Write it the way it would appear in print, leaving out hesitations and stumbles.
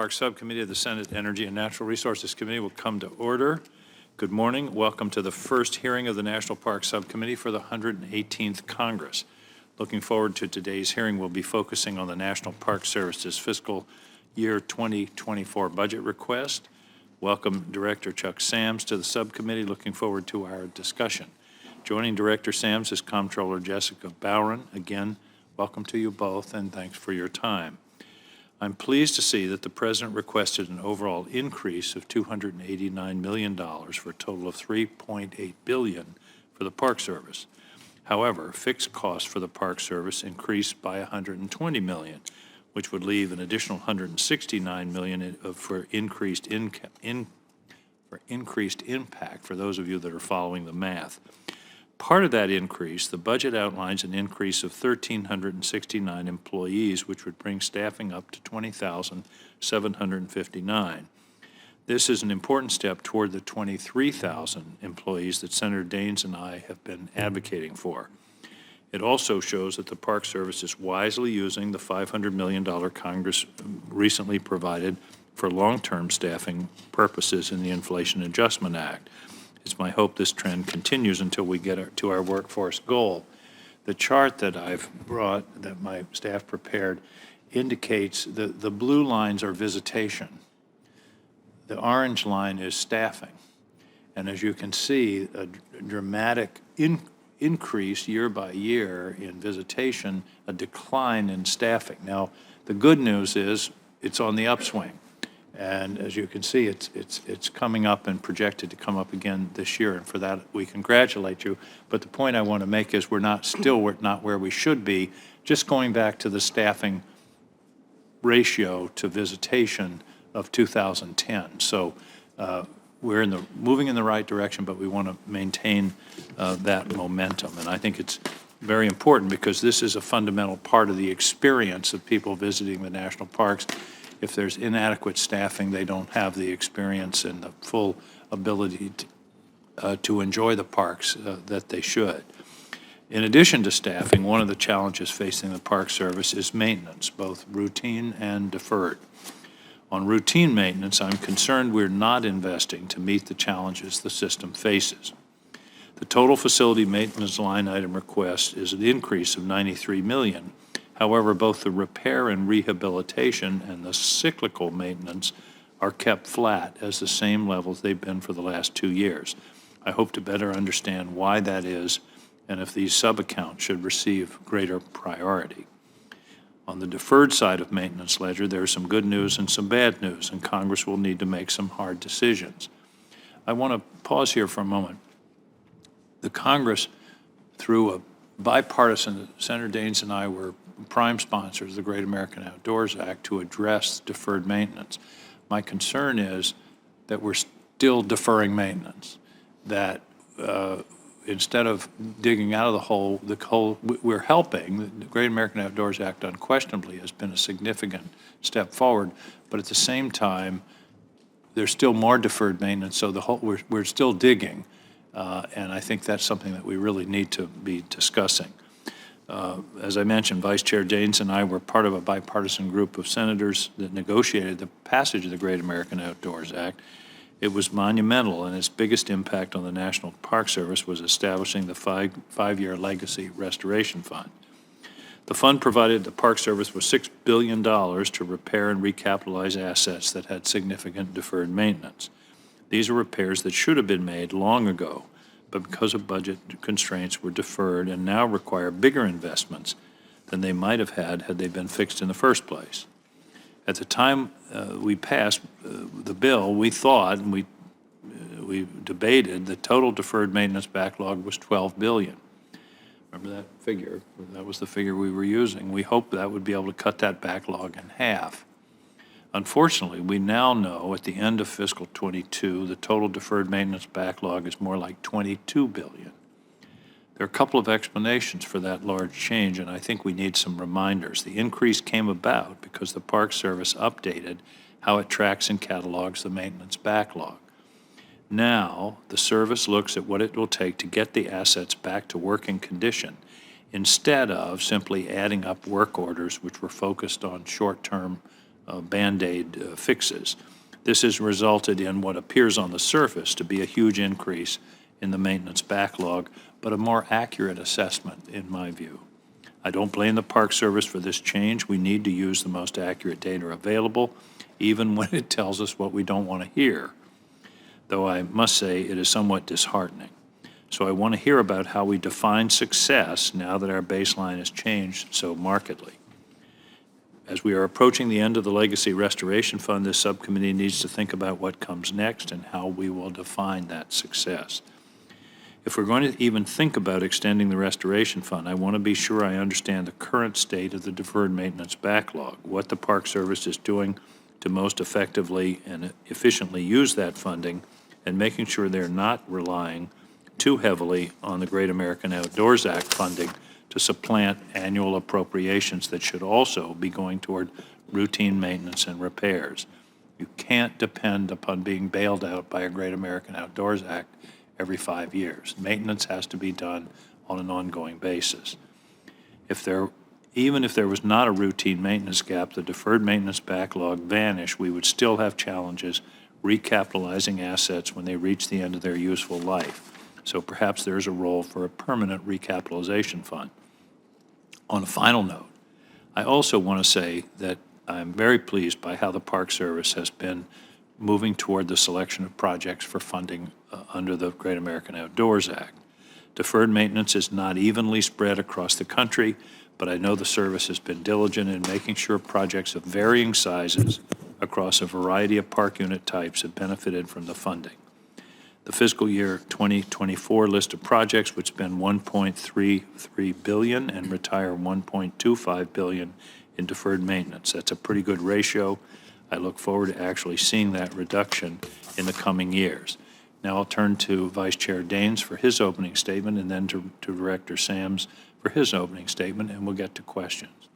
Park Subcommittee of the Senate Energy and Natural Resources Committee will come to order. Good morning. Welcome to the first hearing of the National Park Subcommittee for the 118th Congress. Looking forward to today's hearing. We'll be focusing on the National Park Service's fiscal year 2024 budget request. Welcome Director Chuck Sams to the subcommittee. Looking forward to our discussion. Joining Director Sams is Comptroller Jessica Bowron. Again, welcome to you both, and thanks for your time. I'm pleased to see that the President requested an overall increase of $289 million for a total of $3.8 billion for the Park Service. However, fixed costs for the Park Service increased by $120 million, which would leave an additional $169 million for increased impact for those of you that are following the math. Part of that increase, the budget outlines an increase of 1,369 employees, which would bring staffing up to 20,759. This is an important step toward the 23,000 employees that Senator Daines and I have been advocating for. It also shows that the Park Service is wisely using the $500 million Congress recently provided for long-term staffing purposes in the Inflation Adjustment Act. It's my hope this trend continues until we get to our workforce goal. The chart that I've brought, that my staff prepared, indicates the blue lines are visitation. The orange line is staffing. And as you can see, a dramatic increase year by year in visitation, a decline in staffing. Now, the good news is it's on the upswing. And as you can see, it's coming up and projected to come up again this year, and for that we congratulate you. But the point I want to make is we're not where we should be. Just going back to the staffing ratio to visitation of 2010. So we're moving in the right direction, but we want to maintain that momentum. And I think it's very important because this is a fundamental part of the experience of people visiting the national parks. If there's inadequate staffing, they don't have the experience and the full ability to enjoy the parks that they should. In addition to staffing, one of the challenges facing the Park Service is maintenance, both routine and deferred. On routine maintenance, I'm concerned we're not investing to meet the challenges the system faces. The total facility maintenance line item request is an increase of $93 million. However, both the repair and rehabilitation and the cyclical maintenance are kept flat as the same levels they've been for the last 2 years. I hope to better understand why that is and if these sub-accounts should receive greater priority. On the deferred side of maintenance ledger, there is some good news and some bad news, and Congress will need to make some hard decisions. I want to pause here for a moment. The Congress, through a bipartisan, Senator Daines and I were prime sponsors of the Great American Outdoors Act to address deferred maintenance. My concern is that we're still deferring maintenance, that instead of digging out of the hole, we're helping. The Great American Outdoors Act unquestionably has been a significant step forward, but at the same time, there's still more deferred maintenance, so we're still digging, and I think that's something that we really need to be discussing. As I mentioned, Vice Chair Daines and I were part of a bipartisan group of senators that negotiated the passage of the Great American Outdoors Act. It was monumental, and its biggest impact on the National Park Service was establishing the five-year Legacy Restoration Fund. The fund provided the Park Service with $6 billion to repair and recapitalize assets that had significant deferred maintenance. These are repairs that should have been made long ago, but because of budget constraints were deferred and now require bigger investments than they might have had they been fixed in the first place. At the time we passed the bill, we thought, and we debated, the total deferred maintenance backlog was $12 billion. Remember that figure? That was the figure we were using. We hoped that would be able to cut that backlog in half. Unfortunately, we now know at the end of fiscal 22, the total deferred maintenance backlog is more like $22 billion. There are a couple of explanations for that large change, and I think we need some reminders. The increase came about because the Park Service updated how it tracks and catalogs the maintenance backlog. Now, the service looks at what it will take to get the assets back to working condition instead of simply adding up work orders which were focused on short-term Band-Aid fixes. This has resulted in what appears on the surface to be a huge increase in the maintenance backlog, but a more accurate assessment in my view. I don't blame the Park Service for this change. We need to use the most accurate data available, even when it tells us what we don't want to hear, though I must say it is somewhat disheartening. So I want to hear about how we define success now that our baseline has changed so markedly. As we are approaching the end of the Legacy Restoration Fund, this subcommittee needs to think about what comes next and how we will define that success. If we're going to even think about extending the Restoration Fund, I want to be sure I understand the current state of the deferred maintenance backlog, what the Park Service is doing to most effectively and efficiently use that funding, and making sure they're not relying too heavily on the Great American Outdoors Act funding to supplant annual appropriations that should also be going toward routine maintenance and repairs. You can't depend upon being bailed out by a Great American Outdoors Act every 5 years. Maintenance has to be done on an ongoing basis. Even if there was not a routine maintenance gap, the deferred maintenance backlog vanished, we would still have challenges recapitalizing assets when they reach the end of their useful life. So perhaps there is a role for a permanent recapitalization fund. On a final note, I also want to say that I'm very pleased by how the Park Service has been moving toward the selection of projects for funding under the Great American Outdoors Act. Deferred maintenance is not evenly spread across the country, but I know the service has been diligent in making sure projects of varying sizes across a variety of park unit types have benefited from the funding. The fiscal year 2024 list of projects would spend $1.33 billion and retire $1.25 billion in deferred maintenance. That's a pretty good ratio. I look forward to actually seeing that reduction in the coming years. Now I'll turn to Vice Chair Daines for his opening statement, and then to Director Sams for his opening statement, and we'll get to questions.